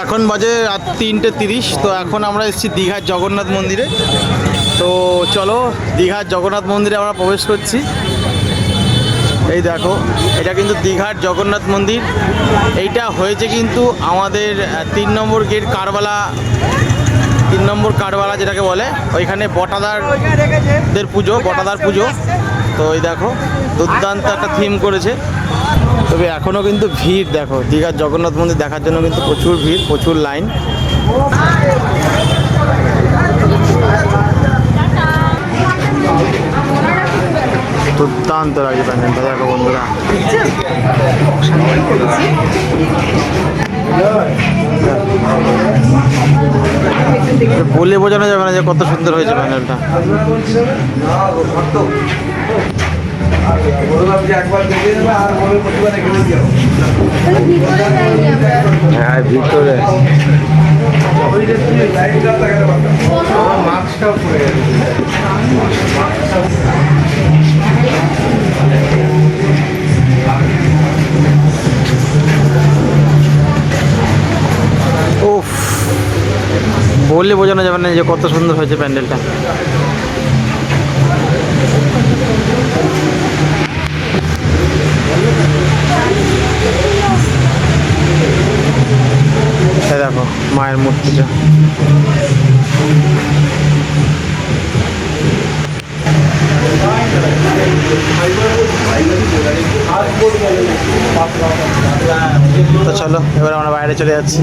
এখন বাজে রাত 3:30। তো এখন আমরা এসেছি দীঘার জগন্নাথ মন্দিরে। তো চলো দীঘার জগন্নাথ মন্দিরে আমরা প্রবেশ করছি। এই দেখো, এটা কিন্তু দীঘার জগন্নাথ মন্দির। এইটা হয়েছে কিন্তু আমাদের 3 নম্বর গেট কারবালা, 3 নম্বর কারবালা যেটাকে বলে, ওইখানে বটাদারদের পুজো, বটাদার পুজো। তো এই দেখো দুর্দান্ত একটা থিম করেছে। তবে এখনও কিন্তু ভিড়, দেখো দীঘার জগন্নাথ মন্দির দেখার জন্য কিন্তু প্রচুর ভিড়, প্রচুর লাইন। দুর্দান্ত লাগে প্যান্ডেলটা, দেখো বন্ধুরা। বলে বোঝানো যাবে না যে কত সুন্দর হয়েছে প্যান্ডেলটা। হ্যাঁ ভিতরে উফ, বললে বোঝানো যাবে না যে কত সুন্দর হয়েছে প্যান্ডেলটা। দেখো মায়ের মূর্তিটা। তো চলো এবার আমরা বাইরে চলে যাচ্ছি।